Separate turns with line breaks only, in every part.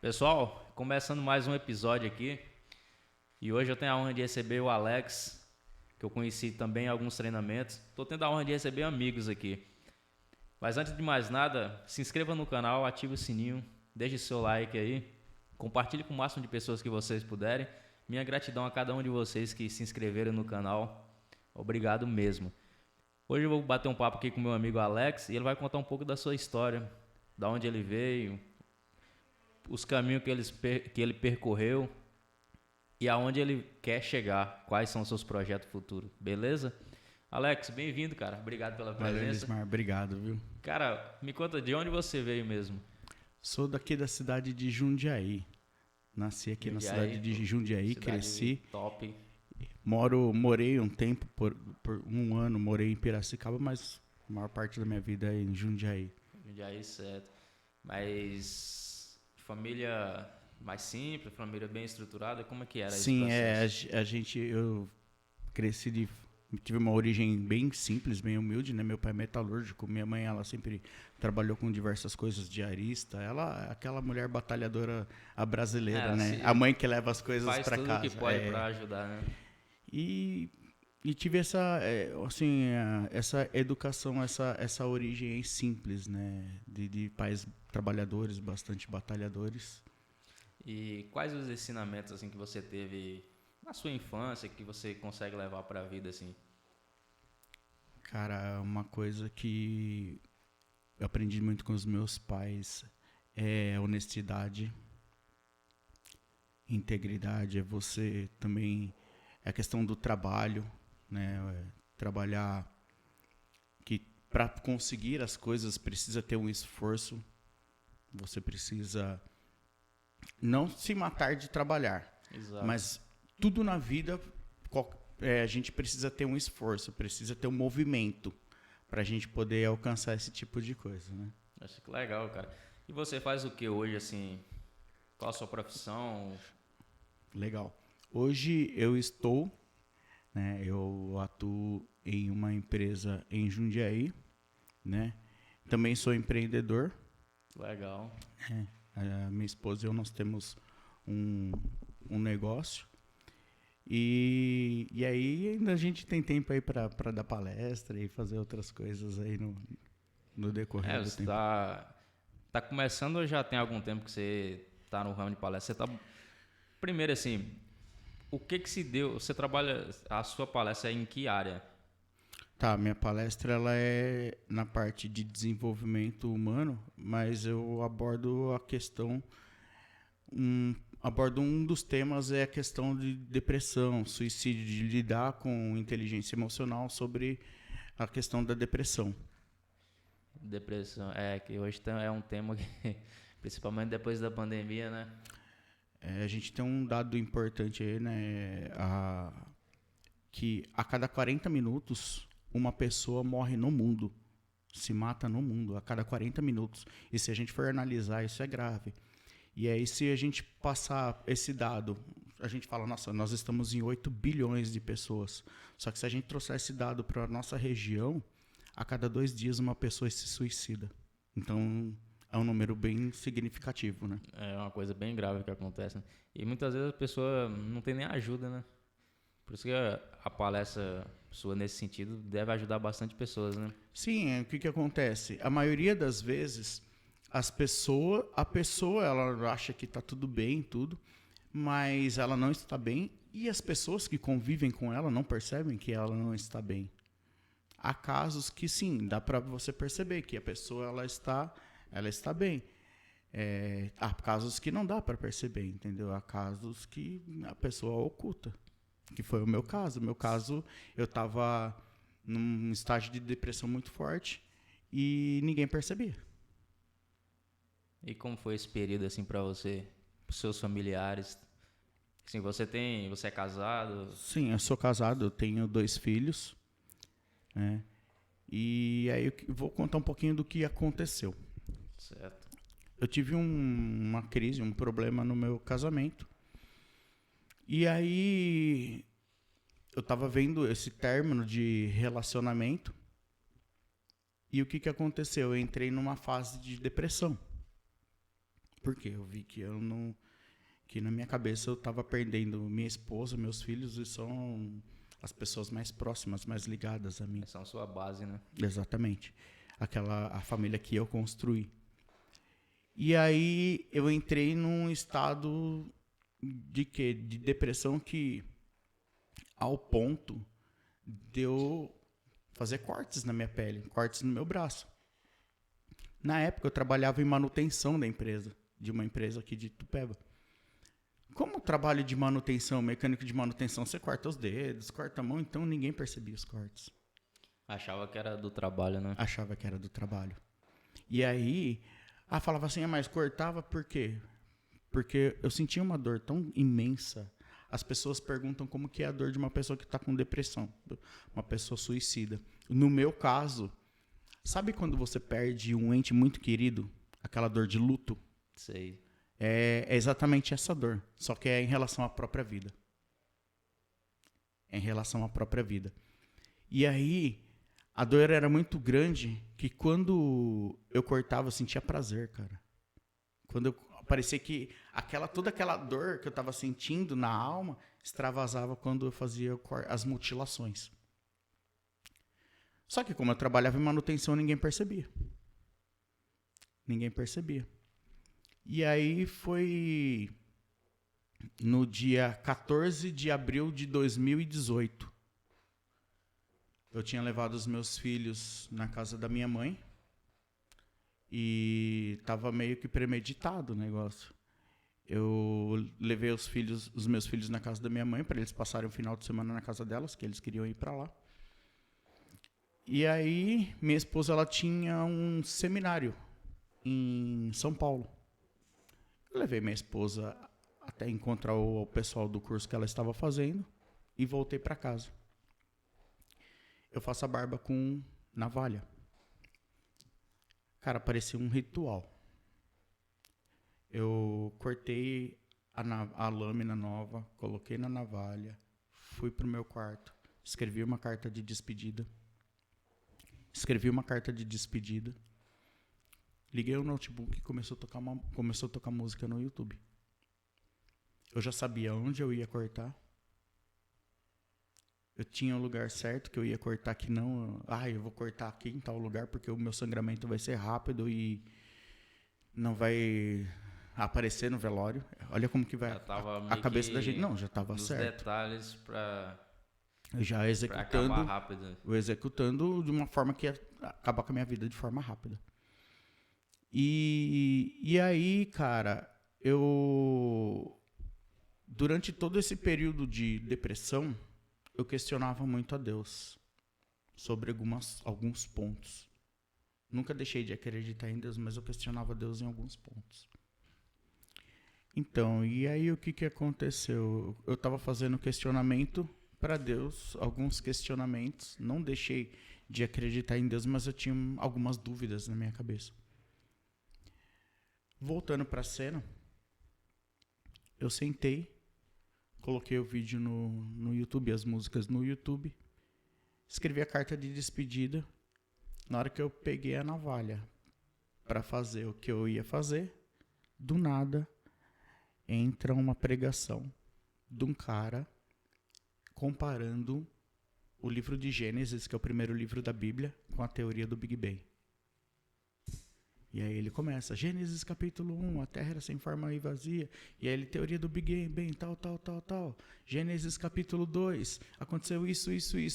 Pessoal, começando mais um episódio aqui, e hoje eu tenho a honra de receber o Alex, que eu conheci também em alguns treinamentos. Estou tendo a honra de receber amigos aqui. Mas antes de mais nada, se inscreva no canal, ative o sininho, deixe seu like aí, compartilhe com o máximo de pessoas que vocês puderem. Minha gratidão a cada um de vocês que se inscreveram no canal. Obrigado mesmo. Hoje eu vou bater um papo aqui com meu amigo Alex e ele vai contar um pouco da sua história, da onde ele veio, os caminhos que ele percorreu e aonde ele quer chegar, quais são os seus projetos futuros, beleza? Alex, bem-vindo, cara. Obrigado pela
Valeu,
presença.
Lismar. Obrigado, viu?
Cara, me conta de onde você veio mesmo.
Sou daqui da cidade de Jundiaí. Nasci aqui na cidade de Jundiaí,
cidade
cresci.
top.
Morei um tempo, por um ano, morei em Piracicaba, mas a maior parte da minha vida é em Jundiaí.
Jundiaí, certo. Mas família mais simples, família bem estruturada, como é que era esse
Sim,
processo?
eu cresci tive uma origem bem simples, bem humilde, né? Meu pai é metalúrgico, minha mãe, ela sempre trabalhou com diversas coisas, diarista. Ela, aquela mulher batalhadora, a brasileira, né? A mãe que leva as coisas para casa.
Faz tudo o que pode para ajudar, né?
E tive essa educação, essa origem simples, né? De pais trabalhadores, bastante batalhadores.
E quais os ensinamentos assim que você teve na sua infância que você consegue levar para a vida assim?
Cara, uma coisa que eu aprendi muito com os meus pais é honestidade, integridade, é você também é a questão do trabalho, né? Trabalhar que para conseguir as coisas precisa ter um esforço. Você precisa não se matar de trabalhar.
Exato.
Mas tudo na vida a gente precisa ter um esforço, precisa ter um movimento para a gente poder alcançar esse tipo de coisa, né?
Acho que legal, cara. E você faz o que hoje assim? Qual a sua profissão?
Legal. Hoje eu atuo em uma empresa em Jundiaí, né? Também sou empreendedor.
Legal.
A minha esposa e eu, nós temos um negócio. E aí ainda a gente tem tempo aí para dar palestra e fazer outras coisas aí no decorrer do tempo.
Tá começando ou já tem algum tempo que você tá no ramo de palestra? Primeiro assim, o que se deu? Você trabalha, a sua palestra é em que área?
Tá, minha palestra ela é na parte de desenvolvimento humano, mas eu abordo um dos temas é a questão de depressão, suicídio, de lidar com inteligência emocional sobre a questão da depressão.
Depressão, que hoje é um tema que, principalmente depois da pandemia, né?
A gente tem um dado importante aí, né? Que a cada 40 minutos uma pessoa morre no mundo, se mata no mundo a cada 40 minutos. E se a gente for analisar, isso é grave. E aí, se a gente passar esse dado, a gente fala, nossa, nós estamos em 8 bilhões de pessoas. Só que se a gente trouxer esse dado para a nossa região, a cada 2 dias uma pessoa se suicida. Então, é um número bem significativo, né?
É uma coisa bem grave que acontece, né? E muitas vezes a pessoa não tem nem ajuda, né? Por isso que a palestra sua nesse sentido deve ajudar bastante pessoas, né?
Sim, o que acontece? A maioria das vezes, a pessoa ela acha que está tudo bem, tudo, mas ela não está bem e as pessoas que convivem com ela não percebem que ela não está bem. Há casos que sim, dá para você perceber que a pessoa ela está bem. Há casos que não dá para perceber, entendeu? Há casos que a pessoa oculta, que foi o meu caso. No meu caso, eu estava num estágio de depressão muito forte e ninguém percebia.
E como foi esse período assim para você, pros seus familiares? Assim, você é casado?
Sim, eu sou casado, eu tenho 2 filhos, né? E aí eu vou contar um pouquinho do que aconteceu.
Certo.
Eu tive uma crise, um problema no meu casamento. E aí eu estava vendo esse término de relacionamento. E o que aconteceu? Eu entrei numa fase de depressão. Porque eu vi que eu não... Que na minha cabeça eu estava perdendo minha esposa, meus filhos, e são as pessoas mais próximas, mais ligadas a mim.
São a sua base, né?
Exatamente. A família que eu construí. E aí eu entrei num estado de quê? De depressão que, ao ponto de eu fazer cortes na minha pele, cortes no meu braço. Na época eu trabalhava em manutenção da empresa, de uma empresa aqui de Itupeva. Como trabalho de manutenção, mecânico de manutenção, você corta os dedos, corta a mão, então ninguém percebia os cortes.
Achava que era do trabalho, né?
Achava que era do trabalho. E aí, falava assim, mas cortava por quê? Porque eu sentia uma dor tão imensa. As pessoas perguntam como que é a dor de uma pessoa que está com depressão, uma pessoa suicida. No meu caso, sabe quando você perde um ente muito querido? Aquela dor de luto?
Sei.
É exatamente essa dor, só que é em relação à própria vida. É em relação à própria vida. E aí, a dor era muito grande que quando eu cortava, eu sentia prazer, cara. Parecia que toda aquela dor que eu estava sentindo na alma extravasava quando eu fazia as mutilações. Só que como eu trabalhava em manutenção, ninguém percebia. Ninguém percebia. E aí foi no dia 14 de abril de 2018. Eu tinha levado os meus filhos na casa da minha mãe e estava meio que premeditado o negócio. Eu levei os meus filhos na casa da minha mãe para eles passarem o final de semana na casa delas, que eles queriam ir para lá. E aí minha esposa ela tinha um seminário em São Paulo. Eu levei minha esposa até encontrar o pessoal do curso que ela estava fazendo e voltei para casa. Eu faço a barba com navalha. Cara, parecia um ritual. Eu cortei a lâmina nova, coloquei na navalha, fui pro meu quarto, escrevi uma carta de despedida. Liguei o notebook e começou a tocar música no YouTube. Eu já sabia onde eu ia cortar. Eu tinha o lugar certo que eu ia cortar, que não... eu vou cortar aqui em tal lugar porque o meu sangramento vai ser rápido e não vai aparecer no velório. Olha como que vai a cabeça da gente. Não, já estava certo.
Os detalhes para
já
acabar rápido.
Executando de uma forma que ia acabar com a minha vida de forma rápida. E aí, cara, durante todo esse período de depressão, eu questionava muito a Deus sobre alguns pontos. Nunca deixei de acreditar em Deus, mas eu questionava Deus em alguns pontos. Então, e aí o que aconteceu? Eu estava fazendo questionamento para Deus, alguns questionamentos. Não deixei de acreditar em Deus, mas eu tinha algumas dúvidas na minha cabeça. Voltando para a cena, eu sentei, coloquei o vídeo no YouTube, as músicas no YouTube, escrevi a carta de despedida. Na hora que eu peguei a navalha para fazer o que eu ia fazer, do nada entra uma pregação de um cara comparando o livro de Gênesis, que é o primeiro livro da Bíblia, com a teoria do Big Bang. E aí ele começa, Gênesis capítulo 1, a terra era sem forma e vazia. E aí ele, teoria do Big Bang, tal. Gênesis capítulo 2, aconteceu isso,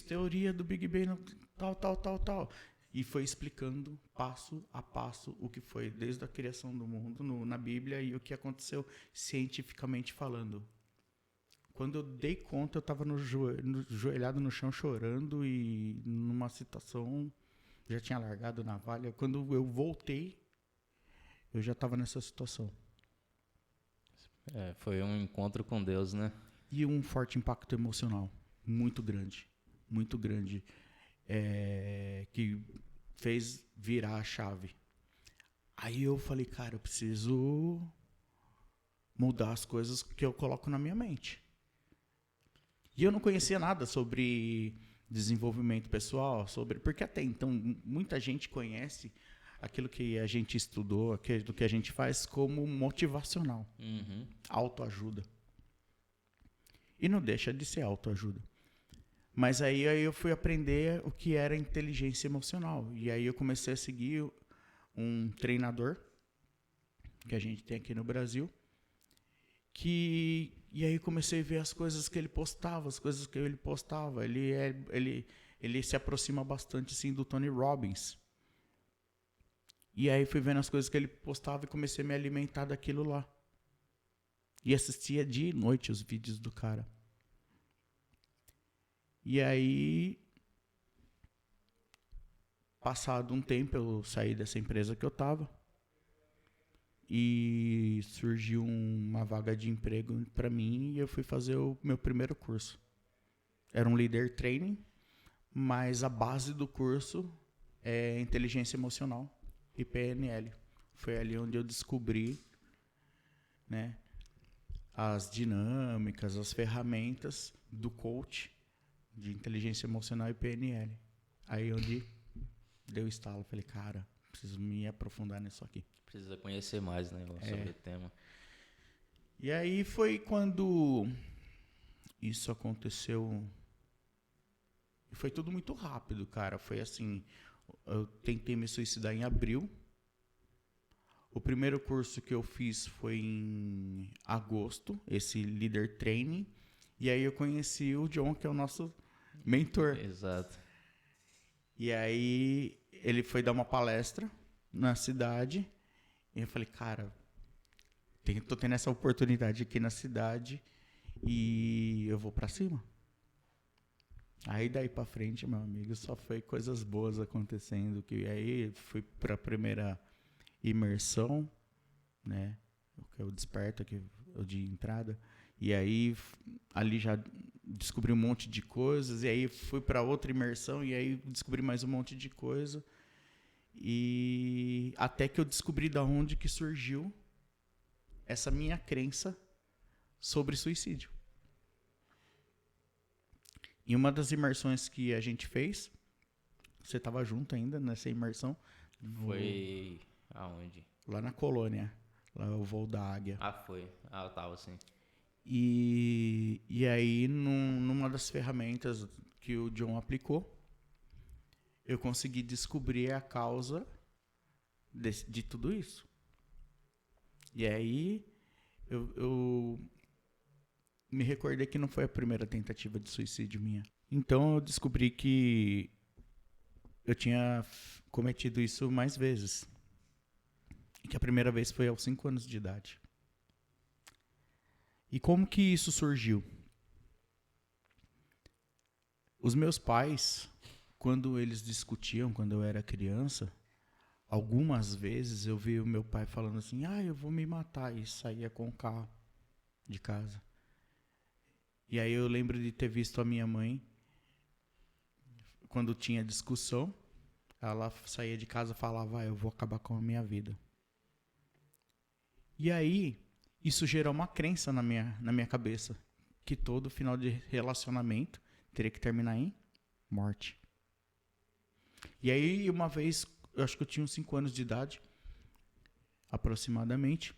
teoria do Big Bang, tal. E foi explicando passo a passo o que foi desde a criação do mundo na Bíblia e o que aconteceu cientificamente falando. Quando eu dei conta, eu estava joelhado no chão chorando e numa situação, já tinha largado a navalha. Quando eu voltei, eu já estava nessa situação.
Foi um encontro com Deus, né?
E um forte impacto emocional, muito grande, que fez virar a chave. Aí eu falei, cara, eu preciso mudar as coisas que eu coloco na minha mente. E eu não conhecia nada sobre desenvolvimento pessoal, porque até então muita gente conhece aquilo que a gente estudou, aquilo que a gente faz como motivacional, autoajuda. E não deixa de ser autoajuda. Mas aí eu fui aprender o que era inteligência emocional. E aí eu comecei a seguir um treinador que a gente tem aqui no Brasil. E aí comecei a ver as coisas que ele postava, Ele se aproxima bastante assim, do Tony Robbins. E aí fui vendo as coisas que ele postava e comecei a me alimentar daquilo lá. E assistia dia e noite os vídeos do cara. E aí, passado um tempo, eu saí dessa empresa que eu estava e surgiu uma vaga de emprego para mim e eu fui fazer o meu primeiro curso. Era um leader training, mas a base do curso é inteligência emocional e PNL. Foi ali onde eu descobri, né, as dinâmicas, as ferramentas do coach de inteligência emocional e PNL. Aí onde deu estalo, falei, cara, preciso me aprofundar nisso aqui.
Precisa conhecer mais, né, sobre o tema.
E aí foi quando isso aconteceu. Foi tudo muito rápido, cara. Foi assim, eu tentei me suicidar em abril. O primeiro curso que eu fiz foi em agosto, esse Leader Training. E aí eu conheci o John, que é o nosso mentor.
Exato.
E aí ele foi dar uma palestra na cidade. E eu falei, cara, tô tendo essa oportunidade aqui na cidade e eu vou pra cima. Aí daí pra frente, meu amigo, só foi coisas boas acontecendo. Que aí fui pra primeira imersão, né? Que é o desperta, que é o de entrada. E aí ali já descobri um monte de coisas. E aí fui pra outra imersão e aí descobri mais um monte de coisa. E até que eu descobri da onde que surgiu essa minha crença sobre suicídio. Em uma das imersões que a gente fez, você estava junto ainda nessa imersão?
Foi aonde?
Lá na Colônia, lá o Voo da Águia.
Ah, foi. Ah, eu tava assim.
E aí, numa das ferramentas que o John aplicou, eu consegui descobrir a causa de tudo isso. E aí, eu me recordei que não foi a primeira tentativa de suicídio minha. Então, eu descobri que eu tinha cometido isso mais vezes. E que a primeira vez foi aos 5 anos de idade. E como que isso surgiu? Os meus pais, quando eles discutiam, quando eu era criança, algumas vezes eu vi o meu pai falando assim, eu vou me matar, e saía com o carro de casa. E aí eu lembro de ter visto a minha mãe, quando tinha discussão, ela saía de casa e falava, eu vou acabar com a minha vida. E aí, isso gerou uma crença na minha cabeça, que todo final de relacionamento teria que terminar em morte. E aí, uma vez, eu acho que eu tinha uns 5 anos de idade, aproximadamente,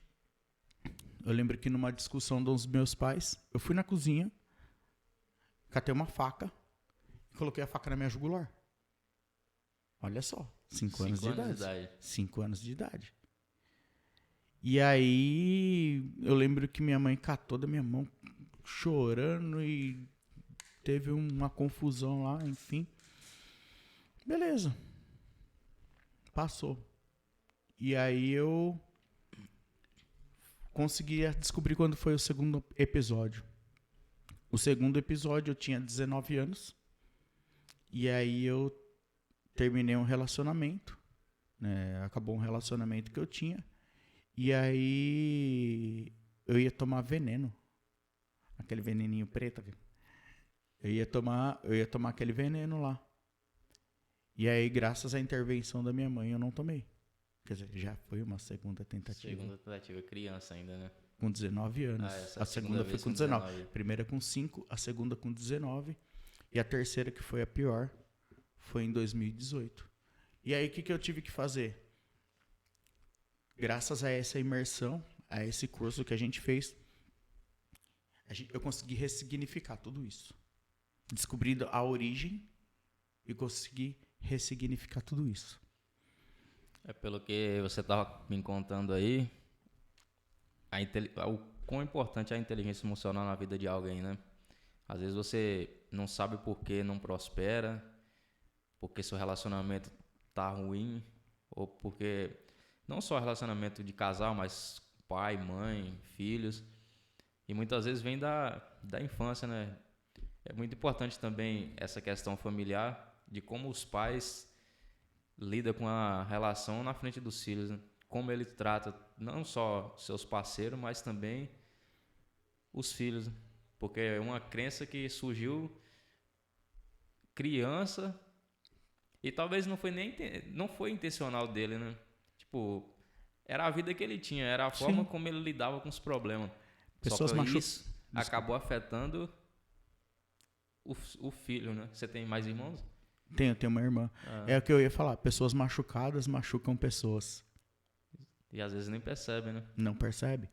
eu lembro que numa discussão dos meus pais, eu fui na cozinha, catei uma faca e coloquei a faca na minha jugular. Olha só, 5 anos de idade. 5 anos de idade. E aí, eu lembro que minha mãe catou da minha mão, chorando, e teve uma confusão lá, enfim. Beleza. Passou. E aí eu consegui descobrir quando foi o segundo episódio. O segundo episódio eu tinha 19 anos. E aí eu terminei um relacionamento, né? Acabou um relacionamento que eu tinha. E aí eu ia tomar veneno. Aquele veneninho preto. Eu ia tomar aquele veneno lá. E aí, graças à intervenção da minha mãe, eu não tomei. Quer dizer, já foi uma segunda tentativa.
Segunda tentativa, criança ainda, né?
Com 19 anos.
A
segunda foi com 19. Primeira com 5, a segunda com 19. E a terceira, que foi a pior, foi em 2018. E aí, o que eu tive que fazer? graças a essa imersão, a esse curso que a gente fez, eu consegui ressignificar tudo isso. Descobrir a origem e consegui ressignificar tudo isso.
Pelo que você estava me contando aí, o quão importante é a inteligência emocional na vida de alguém, né? Às vezes você não sabe por que não prospera, porque seu relacionamento tá ruim, ou porque não só relacionamento de casal, mas pai, mãe, filhos, e muitas vezes vem da infância, né? É muito importante também essa questão familiar, de como os pais lidam com a relação na frente dos filhos, né? Como ele trata não só seus parceiros, mas também os filhos, né? Porque é uma crença que surgiu criança e talvez não foi intencional dele, né? Tipo, era a vida que ele tinha, era a forma como ele lidava com os problemas.
Pessoas
Só que isso acabou afetando o filho, né? Você tem mais irmãos?
Tenho uma irmã. É o que eu ia falar. Pessoas machucadas machucam pessoas.
E às vezes nem percebe, né?
Não percebe.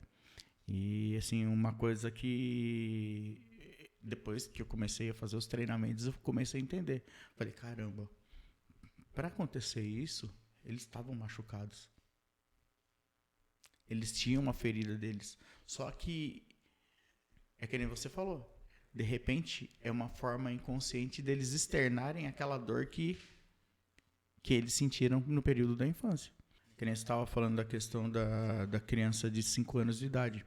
E, assim, uma coisa que depois que eu comecei a fazer os treinamentos, eu comecei a entender. Falei, caramba, para acontecer isso, eles estavam machucados. Eles tinham uma ferida deles. Só que, é que nem você falou, de repente, é uma forma inconsciente deles externarem aquela dor que eles sentiram no período da infância. Que nem você estava falando da questão da criança de 5 anos de idade.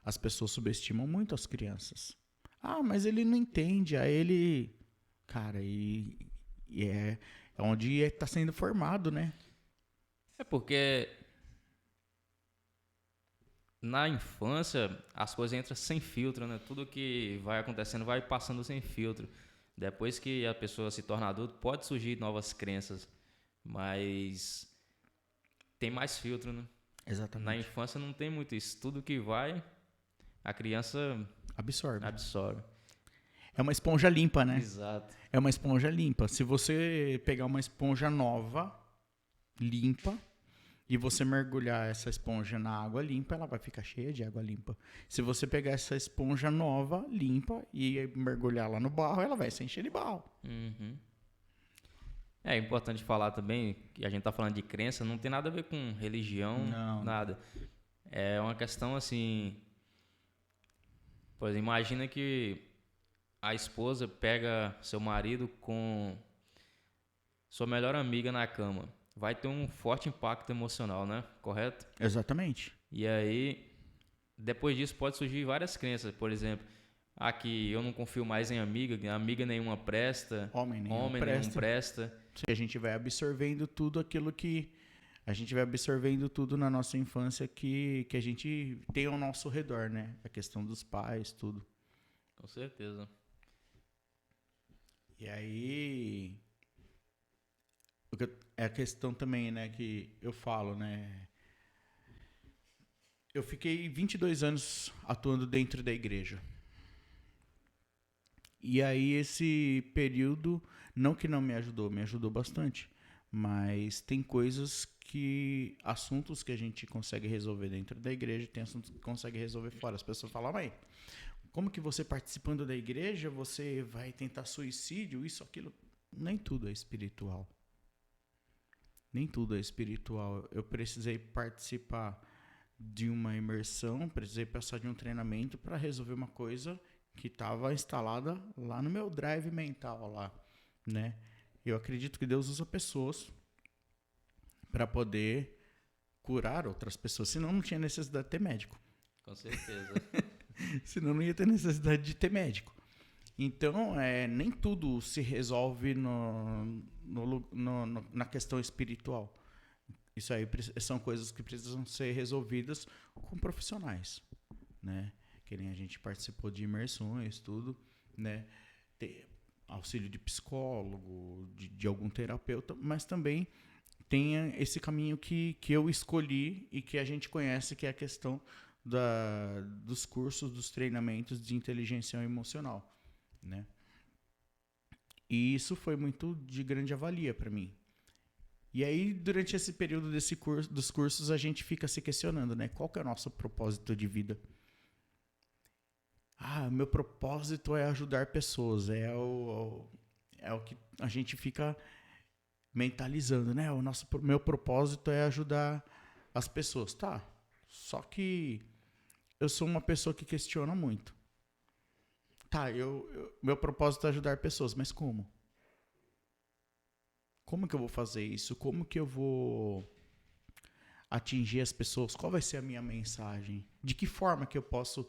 As pessoas subestimam muito as crianças. Ah, mas ele não entende. Aí ele... Cara, e é onde está sendo formado, né?
É porque na infância as coisas entram sem filtro, né? Tudo que vai acontecendo vai passando sem filtro. Depois que a pessoa se torna adulto, pode surgir novas crenças, mas tem mais filtro, né?
Exatamente.
Na infância não tem muito isso. Tudo que vai, a criança
absorve.
É
uma esponja limpa, né?
Exato.
É uma esponja limpa. Se você pegar uma esponja nova, limpa, e você mergulhar essa esponja na água limpa, ela vai ficar cheia de água limpa. Se você pegar essa esponja nova, limpa, e mergulhar lá no barro, ela vai se encher de barro.
Uhum. É importante falar também que a gente tá falando de crença, não tem nada a ver com religião, nada. É uma questão assim... Por exemplo, imagina que a esposa pega seu marido com sua melhor amiga na cama. Vai ter um forte impacto emocional, né? Correto?
Exatamente.
E aí, depois disso pode surgir várias crenças. Por exemplo, que eu não confio mais em amiga nenhuma presta,
homem nenhum
presta.
A gente vai absorvendo tudo aquilo que... A gente vai absorvendo tudo na nossa infância que a gente tem ao nosso redor, né? A questão dos pais, tudo.
Com certeza.
E aí... É a questão também, né, que eu falo, né? Eu fiquei 22 anos atuando dentro da igreja. E aí esse período, não que não me ajudou bastante. Mas tem assuntos que a gente consegue resolver dentro da igreja, tem assuntos que consegue resolver fora. As pessoas falam, mas como que você participando da igreja, você vai tentar suicídio, isso, aquilo? Nem tudo é espiritual. Nem tudo é espiritual. Eu precisei participar de uma imersão, precisei passar de um treinamento para resolver uma coisa que estava instalada lá no meu drive mental lá, né? Eu acredito que Deus usa pessoas para poder curar outras pessoas. Senão não tinha necessidade de ter médico.
Com certeza.
Senão não ia ter necessidade de ter médico. Então, nem tudo se resolve na questão espiritual. Isso aí são coisas que precisam ser resolvidas com profissionais, né? Que nem a gente participou de imersões, tudo, né? Ter auxílio de psicólogo, de algum terapeuta, mas também tem esse caminho que eu escolhi e que a gente conhece, que é a questão dos cursos, dos treinamentos de inteligência emocional, né? E isso foi muito de grande avalia para mim. E aí, durante esse período dos cursos, a gente fica se questionando, né? Qual que é o nosso propósito de vida? Meu propósito é ajudar pessoas. É o que a gente fica mentalizando, né? Meu propósito é ajudar as pessoas. Tá, só que eu sou uma pessoa que questiona muito. Tá, meu propósito é ajudar pessoas, mas como? Como que eu vou fazer isso? Como que eu vou atingir as pessoas? Qual vai ser a minha mensagem? De que forma que eu posso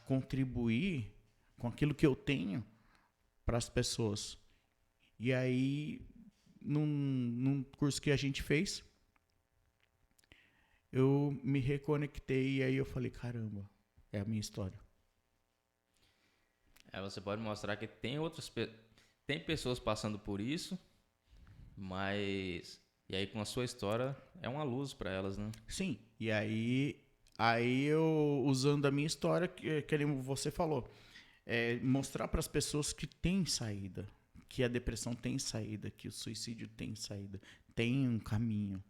contribuir com aquilo que eu tenho para as pessoas? E aí, num curso que a gente fez, eu me reconectei e aí eu falei, caramba, é a minha história.
Você pode mostrar que tem pessoas passando por isso, mas e aí com a sua história é uma luz para elas, né?
Sim, e aí eu, usando a minha história, que você falou, mostrar para as pessoas que tem saída, que a depressão tem saída, que o suicídio tem saída, tem um caminho,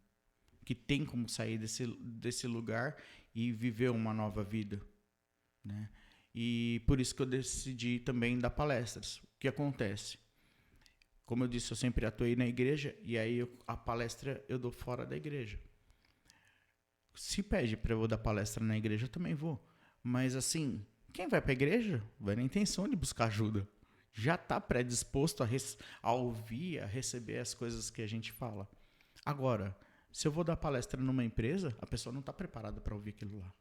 que tem como sair desse lugar e viver uma nova vida, né? E por isso que eu decidi também dar palestras. O que acontece? Como eu disse, eu sempre atuei na igreja e aí a palestra eu dou fora da igreja. Se pede para eu dar palestra na igreja, eu também vou. Mas assim, quem vai para a igreja vai na intenção de buscar ajuda. Já está predisposto a ouvir, a receber as coisas que a gente fala. Agora, se eu vou dar palestra numa empresa, a pessoa não está preparada para ouvir aquilo lá.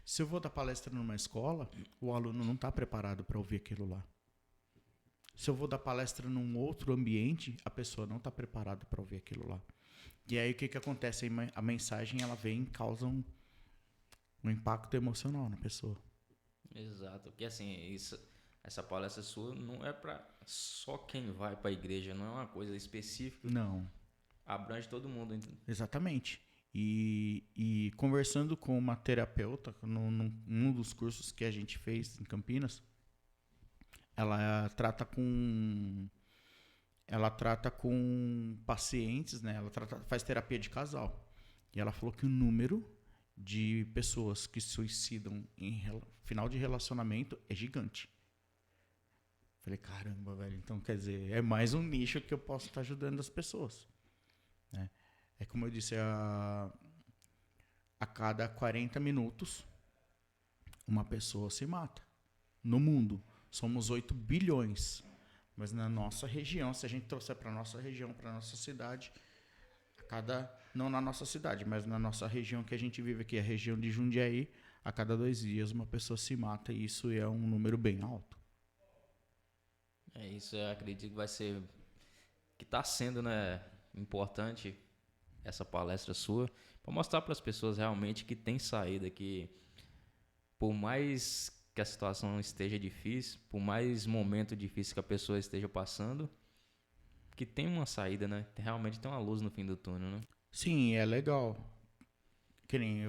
Se eu vou dar palestra numa escola, o aluno não está preparado para ouvir aquilo lá. Se eu vou dar palestra num outro ambiente, a pessoa não está preparada para ouvir aquilo lá. E aí o que acontece? A mensagem ela vem e causa um impacto emocional na pessoa.
Exato, porque assim, essa palestra sua não é para só quem vai para a igreja, não é uma coisa específica.
Não.
Abrange todo mundo.
Exatamente. E conversando com uma terapeuta, num dos cursos que a gente fez em Campinas, ela trata com pacientes, né? Faz terapia de casal. E ela falou que o número de pessoas que suicidam em final de relacionamento é gigante. Falei, caramba, velho. Então, quer dizer, é mais um nicho que eu posso estar ajudando as pessoas, né? É como eu disse, a cada 40 minutos, uma pessoa se mata. No mundo, somos 8 bilhões. Mas na nossa região, se a gente trouxer para a nossa região, para a nossa cidade, não na nossa cidade, mas na nossa região que a gente vive aqui, a região de Jundiaí, a cada 2 dias uma pessoa se mata e isso é um número bem alto.
Isso eu acredito que vai ser, que está sendo, né, importante essa palestra sua, para mostrar para as pessoas realmente que tem saída, que por mais que a situação esteja difícil, por mais momento difícil que a pessoa esteja passando, que tem uma saída, né? Realmente tem uma luz no fim do túnel, né?
Sim, é legal. Que nem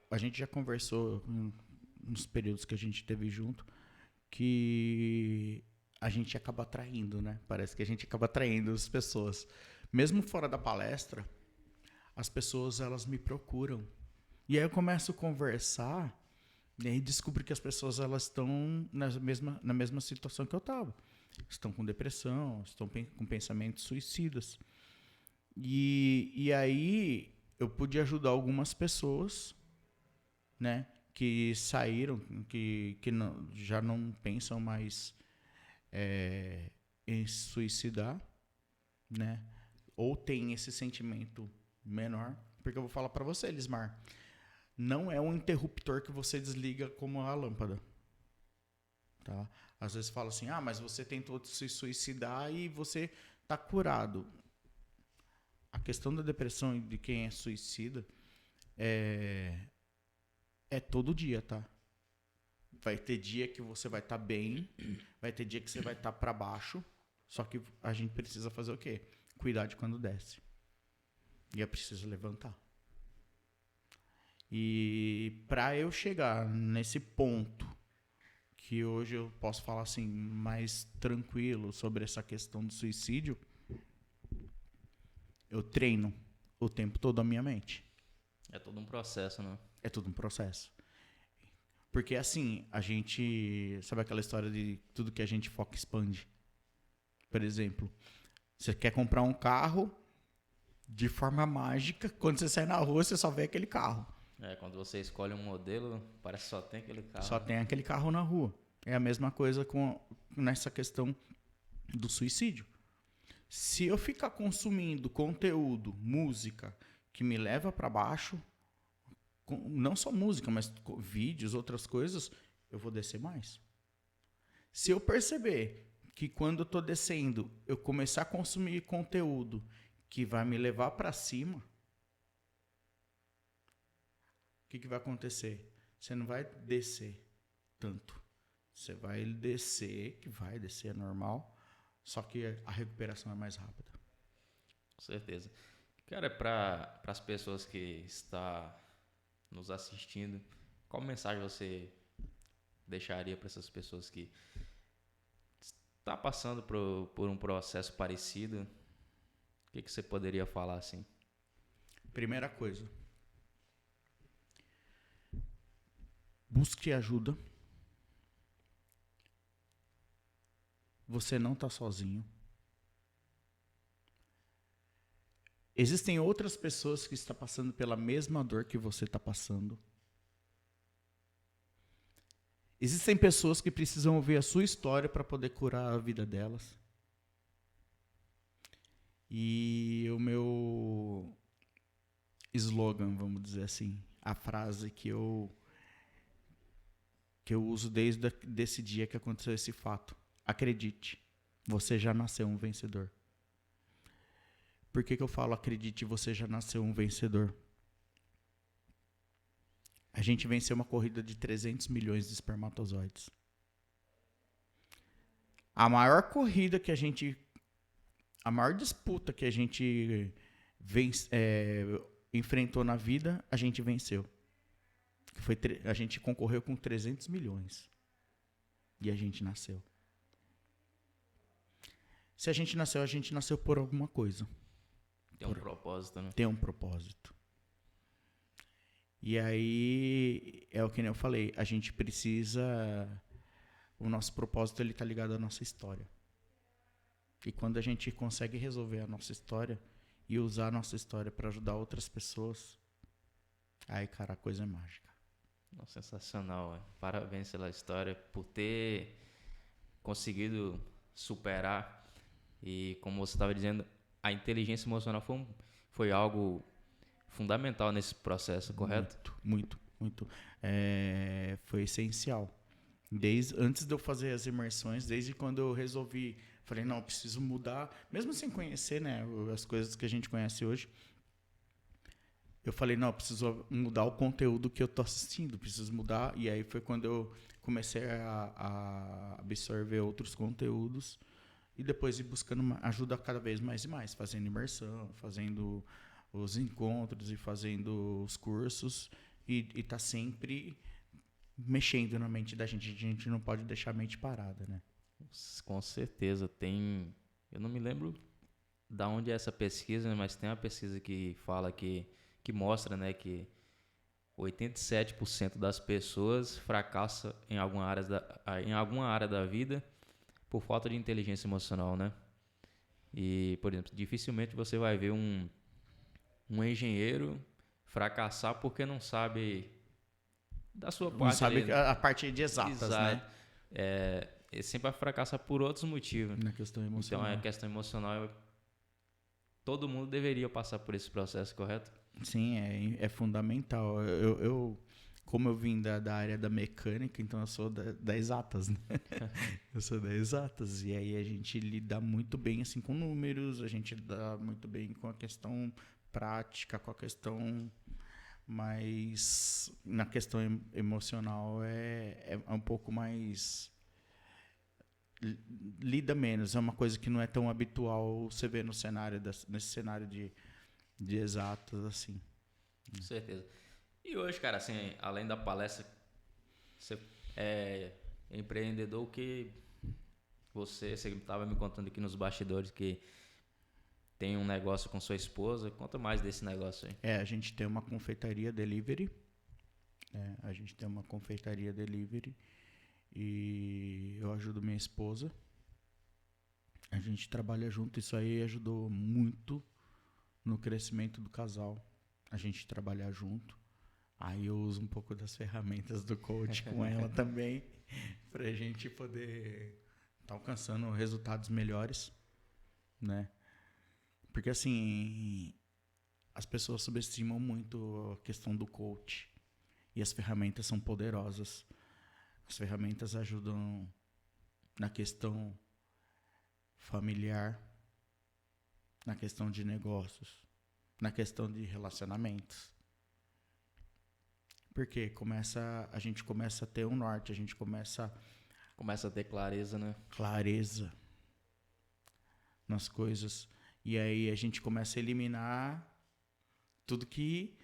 a gente já conversou nos períodos que a gente teve junto, que a gente acaba atraindo, né? Parece que a gente acaba atraindo as pessoas. Mesmo fora da palestra, as pessoas elas me procuram. E aí eu começo a conversar e aí descubro que as pessoas elas estão na mesma situação que eu estava. Estão com depressão, estão com pensamentos suicidas. E aí eu pude ajudar algumas pessoas, né, que saíram, que já não pensam mais em suicidar, né, ou tem esse sentimento menor. Porque eu vou falar para você, Lismar, não é um interruptor que você desliga como a lâmpada. Tá? Às vezes fala assim, mas você tentou se suicidar e você está curado. A questão da depressão e de quem é suicida é todo dia, tá? Vai ter dia que você vai estar bem, vai ter dia que você vai estar para baixo, só que a gente precisa fazer o quê? Cuidar de quando desce. E é preciso levantar. E para eu chegar nesse ponto que hoje eu posso falar assim mais tranquilo sobre essa questão do suicídio, Eu treino o tempo todo a minha mente.
É todo um processo, né?
É tudo um processo. Porque assim, a gente... Sabe aquela história de tudo que a gente foca expande? Por exemplo, você quer comprar um carro de forma mágica, quando você sai na rua, você só vê aquele carro.
Quando você escolhe um modelo, parece que só tem aquele carro.
Só tem aquele carro na rua. É a mesma coisa nessa questão do suicídio. Se eu ficar consumindo conteúdo, música, que me leva para baixo, não só música, mas vídeos, outras coisas, eu vou descer mais. Se eu perceber que quando eu estou descendo, eu começar a consumir conteúdo que vai me levar para cima, o que vai acontecer? Você não vai descer tanto. Você vai descer, que vai descer, é normal, só que a recuperação é mais rápida.
Com certeza. Cara, para as pessoas que estão nos assistindo, qual mensagem você deixaria para essas pessoas que estão passando por um processo parecido? O que você poderia falar assim?
Primeira coisa, busque ajuda. Você não está sozinho. Existem outras pessoas que estão passando pela mesma dor que você está passando. Existem pessoas que precisam ouvir a sua história para poder curar a vida delas. E o meu slogan, vamos dizer assim, a frase que eu uso desde desse dia que aconteceu esse fato. Acredite, você já nasceu um vencedor. Por que eu falo acredite, você já nasceu um vencedor? A gente venceu uma corrida de 300 milhões de espermatozoides. A maior corrida que a maior disputa que a gente enfrentou na vida, a gente venceu. A gente concorreu com 300 milhões. E a gente nasceu. Se a gente nasceu por alguma coisa.
Tem um propósito, né?
Tem um propósito. E aí, é o que eu falei, a gente precisa... O nosso propósito, ele tá ligado à nossa história. E quando a gente consegue resolver a nossa história e usar a nossa história para ajudar outras pessoas, aí, cara, a coisa é mágica.
Nossa, sensacional. Parabéns pela história, por ter conseguido superar. E como você estava dizendo, a inteligência emocional foi algo fundamental nesse processo, correto?
Muito. Foi essencial. Antes de eu fazer as imersões, desde quando eu resolvi, falei, não, eu preciso mudar, mesmo sem conhecer, né, as coisas que a gente conhece hoje, eu falei, não, eu preciso mudar o conteúdo que eu tô assistindo, preciso mudar, e aí foi quando eu comecei a absorver outros conteúdos, e depois ir buscando ajuda cada vez mais e mais, fazendo imersão, fazendo os encontros e fazendo os cursos, e tá sempre mexendo na mente da gente. A gente não pode deixar a mente parada, né?
Com certeza. Eu não me lembro de onde é essa pesquisa, mas tem uma pesquisa que fala que mostra, né, que 87% das pessoas fracassam em alguma área da vida por falta de inteligência emocional, né? E, por exemplo, dificilmente você vai ver um engenheiro fracassar porque não sabe da sua parte.
Não sabe a parte de exatas, né?
Ele sempre vai fracassar por outros motivos.
Na questão emocional.
Então, a questão emocional, todo mundo deveria passar por esse processo, correto?
Sim, é fundamental. Como eu vim da área da mecânica, então eu sou da exatas, né? Eu sou da exatas. E aí a gente lida muito bem assim, com números, a gente lida muito bem com a questão prática, com a questão... Mas na questão emocional é um pouco mais... Lida menos. É uma coisa que não é tão habitual você ver no cenário nesse cenário de exatas, assim.
Com certeza. E hoje, cara, assim, além da palestra, você é empreendedor que você estava me contando aqui nos bastidores que tem um negócio com sua esposa. Conta mais desse negócio aí.
A gente tem uma confeitaria delivery. A gente tem uma confeitaria delivery e eu ajudo minha esposa. A gente trabalha junto. Isso aí ajudou muito no crescimento do casal. A gente trabalhar junto. Aí eu uso um pouco das ferramentas do coach com ela também, pra gente poder estar alcançando resultados melhores, né? Porque assim, as pessoas subestimam muito a questão do coach. E as ferramentas são poderosas. As ferramentas ajudam na questão familiar, na questão de negócios, na questão de relacionamentos. Porque a gente começa a ter um norte, a gente começa
a ter clareza, né?
Clareza nas coisas. E aí a gente começa a eliminar tudo que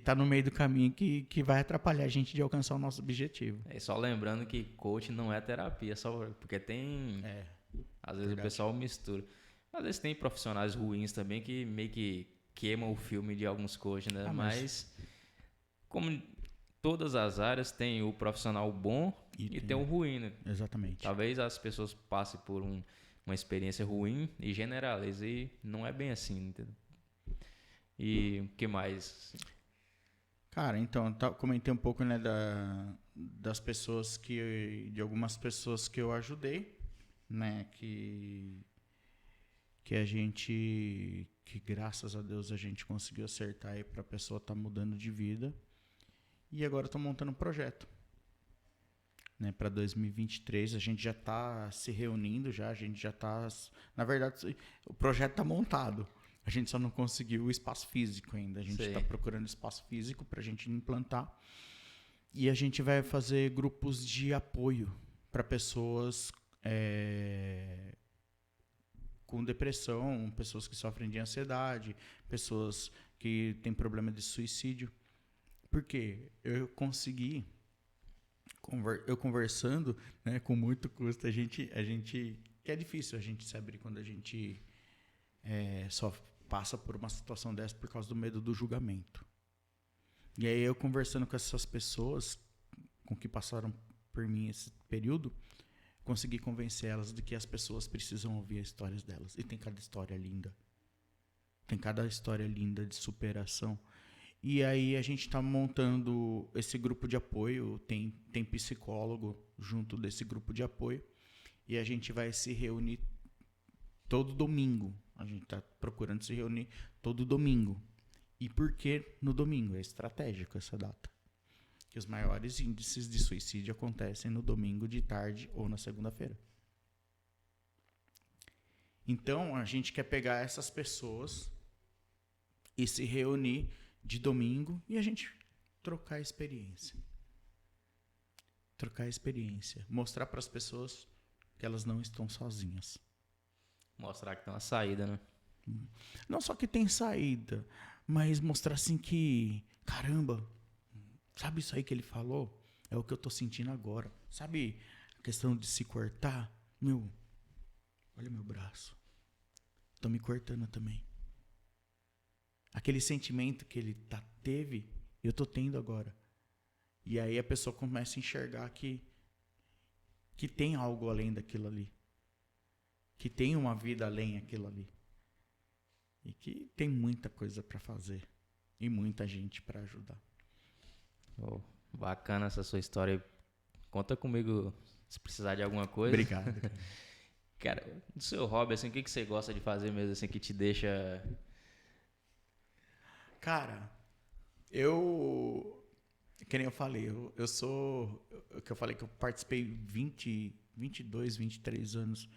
tá no meio do caminho que vai atrapalhar a gente de alcançar o nosso objetivo.
Só lembrando que coach não é terapia, só porque tem... às vezes verdade. O pessoal mistura. Às vezes tem profissionais ruins também que meio que queimam o filme de alguns coaches, né? Mas como todas as áreas, tem o profissional bom e tem o ruim, né?
Exatamente.
Talvez as pessoas passem por uma experiência ruim e generalizem, e não é bem assim, entendeu? E o que mais?
Cara, então, comentei um pouco, né, das pessoas de algumas pessoas que eu ajudei, né, que graças a Deus a gente conseguiu acertar aí pra pessoa estar mudando de vida. E agora estou montando um projeto, né, para 2023. A gente já está se reunindo, a gente já está... Na verdade, o projeto está montado. A gente só não conseguiu o espaço físico ainda. A gente está procurando espaço físico para a gente implantar. E a gente vai fazer grupos de apoio para pessoas com depressão, pessoas que sofrem de ansiedade, pessoas que têm problema de suicídio. Porque eu consegui, eu conversando, né, com muito custo, a gente que é difícil a gente se abrir quando a gente só passa por uma situação dessa por causa do medo do julgamento. E aí eu conversando com essas pessoas com que passaram por mim esse período, consegui convencer elas de que as pessoas precisam ouvir as histórias delas. E tem cada história linda. Tem cada história linda de superação. E aí a gente está montando esse grupo de apoio, tem psicólogo junto desse grupo de apoio, e a gente vai se reunir todo domingo. A gente está procurando se reunir todo domingo. E por que no domingo? É estratégico essa data. Que os maiores índices de suicídio acontecem no domingo de tarde ou na segunda-feira. Então a gente quer pegar essas pessoas e se reunir de domingo e a gente trocar experiência. Trocar experiência. Mostrar para as pessoas que elas não estão sozinhas.
Mostrar que tem uma saída, né?
Não só que tem saída, mas mostrar assim que, caramba, sabe isso aí que ele falou? É o que eu tô sentindo agora. Sabe a questão de se cortar? Olha meu braço. Tô me cortando também. Aquele sentimento que ele teve, eu tô tendo agora. E aí a pessoa começa a enxergar que tem algo além daquilo ali. Que tem uma vida além daquilo ali. E que tem muita coisa para fazer. E muita gente para ajudar.
Oh, bacana essa sua história. Conta comigo se precisar de alguma coisa.
Obrigado.
Cara, do seu hobby, assim, o que você gosta de fazer mesmo, assim, que te deixa...
Cara, que nem eu falei, eu sou... Que eu falei que eu participei 22, 23 anos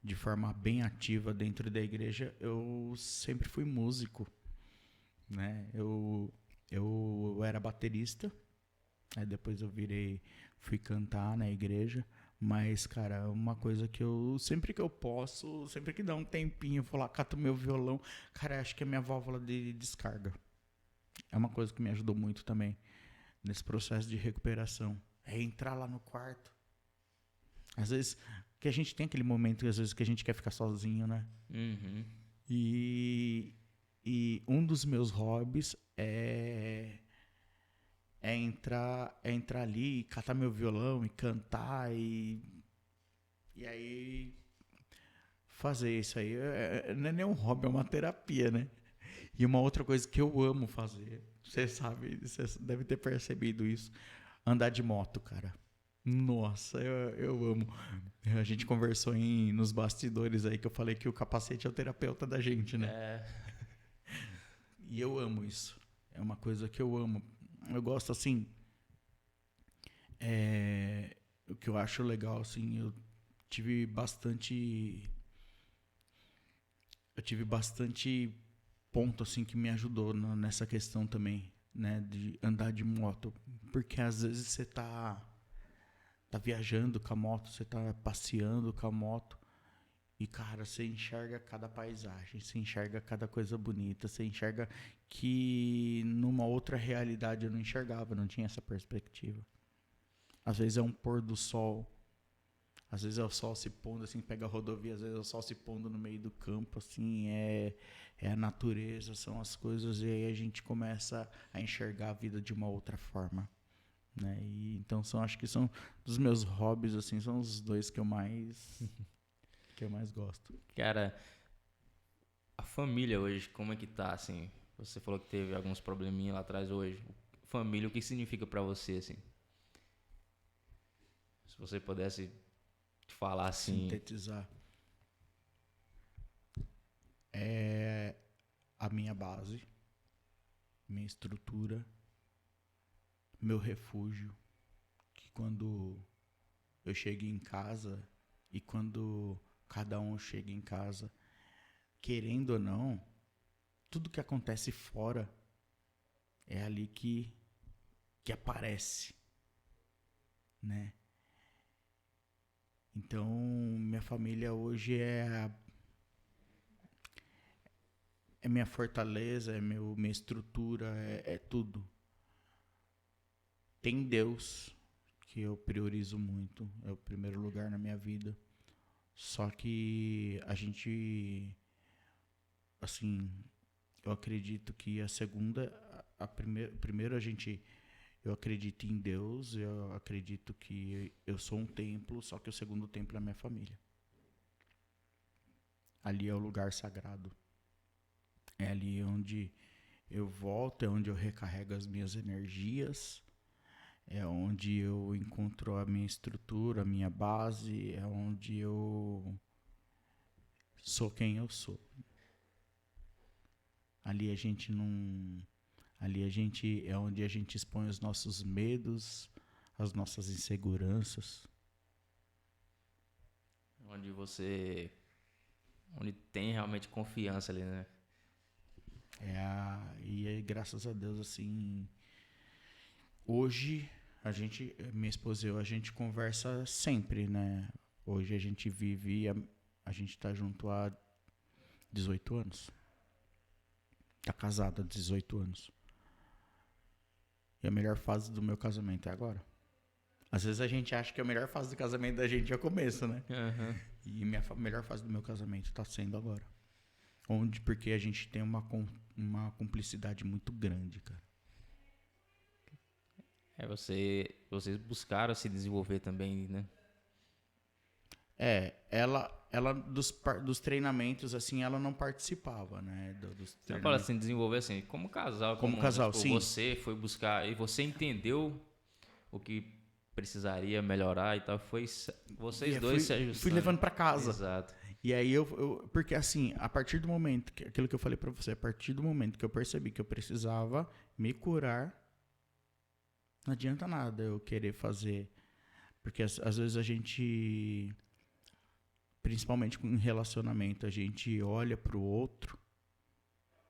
de forma bem ativa dentro da igreja. Eu sempre fui músico, né? Eu era baterista, aí depois eu fui cantar na igreja. Mas, cara, uma coisa que eu, sempre que eu posso, sempre que dá um tempinho, eu vou lá, cato meu violão. Cara, acho que é minha válvula de descarga. É uma coisa que me ajudou muito também nesse processo de recuperação. É entrar lá no quarto. Às vezes, que a gente tem aquele momento, às vezes, que a gente quer ficar sozinho, né?
Uhum.
E, e um dos meus hobbies é entrar ali, catar meu violão e cantar e aí fazer isso aí. Não é nem um hobby, é uma terapia, né? E uma outra coisa que eu amo fazer, você sabe, você deve ter percebido isso, andar de moto, cara. Nossa, eu amo. A gente conversou nos bastidores aí que eu falei que o capacete é o terapeuta da gente, né?
É,
E eu amo isso. É uma coisa que eu amo. Eu gosto assim. O que eu acho legal, assim, tive bastante. Eu tive bastante ponto assim que me ajudou nessa questão também, né, de andar de moto, porque às vezes você tá viajando com a moto, você tá passeando com a moto e cara, você enxerga cada paisagem, você enxerga cada coisa bonita, você enxerga que numa outra realidade eu não enxergava, não tinha essa perspectiva. Às vezes é um pôr do sol. Às vezes é o sol se pondo, assim, pega a rodovia, às vezes é o sol se pondo no meio do campo, assim, é a natureza, são as coisas, e aí a gente começa a enxergar a vida de uma outra forma, né? E, então, acho que são dos meus hobbies, assim, são os dois que eu mais gosto.
cara, a família hoje, como é que tá, assim? Você falou que teve alguns probleminha lá atrás hoje. Família, o que significa pra você, assim? Se você pudesse falar assim,
Sintetizar é a minha base, minha estrutura, meu refúgio, que quando eu chego em casa e quando cada um chega em casa, querendo ou não, tudo que acontece fora é ali que aparece, né? Então, minha família hoje é minha fortaleza, minha estrutura, é tudo. Tem Deus, que eu priorizo muito, é o primeiro lugar na minha vida. Só que a gente, assim, eu acredito que a segunda, primeiro eu acredito em Deus, eu acredito que eu sou um templo, só que o segundo templo é a minha família. Ali é o lugar sagrado. É ali onde eu volto, é onde eu recarrego as minhas energias, é onde eu encontro a minha estrutura, a minha base, é onde eu sou quem eu sou. Ali a gente não. Ali é onde a gente expõe os nossos medos, as nossas inseguranças.
onde você. Onde tem realmente confiança ali, né?
E aí, graças a Deus, assim, hoje minha esposa e eu, a gente conversa sempre, né? Hoje a gente vive, a gente tá junto há 18 anos. Tá casado há 18 anos. E a melhor fase do meu casamento é agora. Às vezes a gente acha que a melhor fase do casamento da gente é o começo, né?
Uhum.
E melhor fase do meu casamento tá sendo agora. Porque a gente tem uma cumplicidade muito grande, cara.
Vocês buscaram se desenvolver também, né?
Ela dos treinamentos, assim, ela não participava, né?
Você fala assim, desenvolver assim, como casal,
Como
né?
casal,
Tipo,
sim.
você foi buscar e você entendeu o que precisaria melhorar e tal. Foi vocês dois se ajustando.
Fui levando pra casa.
Exato.
E aí porque assim, a partir do momento, aquilo que eu falei pra você, a partir do momento que eu percebi que eu precisava me curar, não adianta nada eu querer fazer. Porque às vezes a gente, principalmente em relacionamento, a gente olha pro outro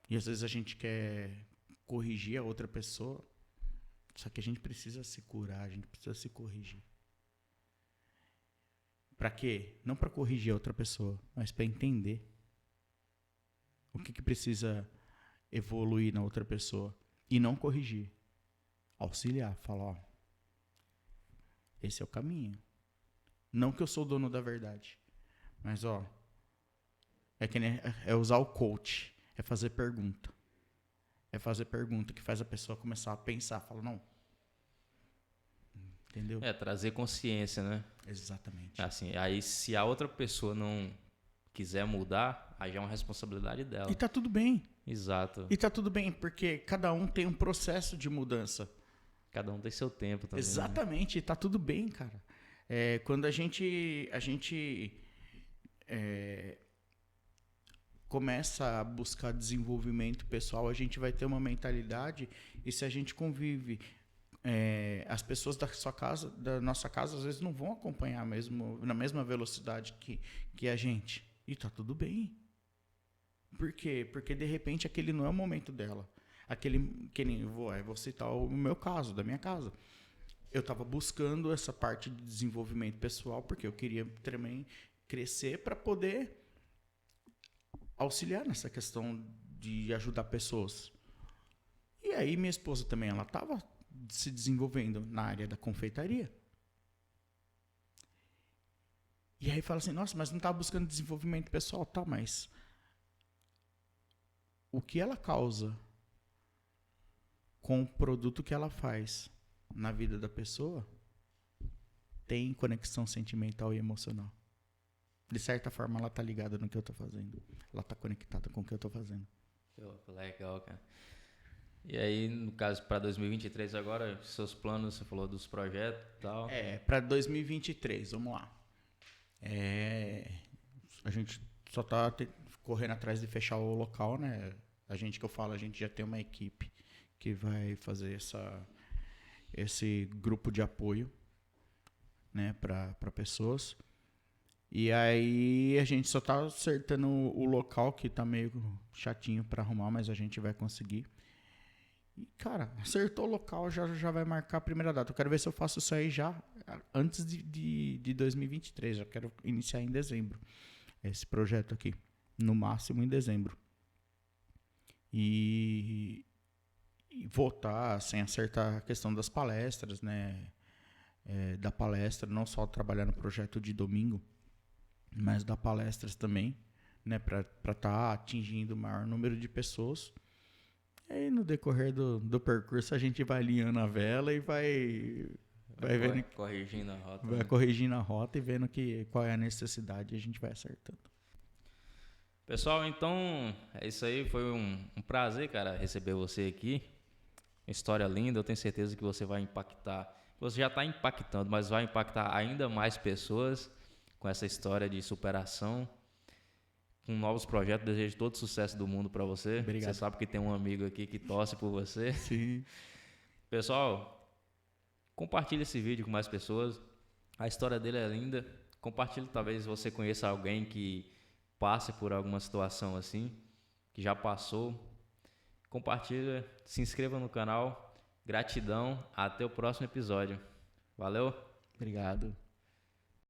e às vezes a gente quer corrigir a outra pessoa. Só que a gente precisa se curar, a gente precisa se corrigir. Pra quê? Não pra corrigir a outra pessoa, mas pra entender o que precisa evoluir na outra pessoa. E não corrigir. Auxiliar, falar, ó, esse é o caminho. Não que eu sou o dono da verdade, mas ó, É que nem, é usar o coach. É fazer pergunta. É fazer pergunta que faz a pessoa começar a pensar. Fala, não. Entendeu?
É, trazer consciência, né?
Exatamente.
Assim, aí se a outra pessoa não quiser mudar, aí já é uma responsabilidade dela.
E tá tudo bem.
Exato.
E tá tudo bem, porque cada um tem um processo de mudança.
Cada um tem seu tempo também.
Exatamente, e tá tudo bem, cara. Quando a gente começa a buscar desenvolvimento pessoal, a gente vai ter uma mentalidade, e se a gente convive, as pessoas da nossa casa, às vezes não vão acompanhar mesmo, na mesma velocidade que a gente. E tá tudo bem. Por quê? Porque de repente aquele não é o momento dela. Que nem vou citar o meu caso, da minha casa. Eu estava buscando essa parte de desenvolvimento pessoal porque eu queria também crescer para poder auxiliar nessa questão de ajudar pessoas. E aí minha esposa também, ela estava se desenvolvendo na área da confeitaria. E aí fala assim, nossa, mas não estava buscando desenvolvimento pessoal, tá, mas o que ela causa com o produto que ela faz na vida da pessoa tem conexão sentimental e emocional. De certa forma, ela tá ligada no que eu tô fazendo. Ela tá conectada com o que eu tô fazendo.
Legal, cara. E aí, no caso, para 2023 agora, seus planos, você falou dos projetos e tal.
Para 2023, vamos lá. A gente só tá correndo atrás de fechar o local, né? A gente já tem uma equipe que vai fazer esse grupo de apoio, né, para pessoas. E aí a gente só tá acertando o local, que tá meio chatinho para arrumar, mas a gente vai conseguir. E, cara, acertou o local, já vai marcar a primeira data. Eu quero ver se eu faço isso aí já antes de 2023. Já quero iniciar em dezembro esse projeto aqui. No máximo em dezembro. E voltar sem acertar a questão das palestras, né? Da palestra, não só trabalhar no projeto de domingo, mas dar palestras também, né? Para estar atingindo o maior número de pessoas. E aí, no decorrer do percurso, a gente vai alinhando a vela e vai vendo,
corrigindo a rota.
vai corrigindo a rota e vendo qual é a necessidade, e a gente vai acertando.
Pessoal, então é isso aí. Foi um prazer, cara, receber você aqui. Uma história linda. Eu tenho certeza que você vai impactar. Você já está impactando, mas vai impactar ainda mais pessoas com essa história de superação. Com novos projetos, desejo todo sucesso do mundo para você.
Obrigado.
Você sabe que tem um amigo aqui que torce por você.
Sim.
Pessoal, compartilhe esse vídeo com mais pessoas. A história dele é linda. Compartilhe, talvez você conheça alguém que passe por alguma situação assim, que já passou. Compartilha, se inscreva no canal. Gratidão. Até o próximo episódio. Valeu.
Obrigado.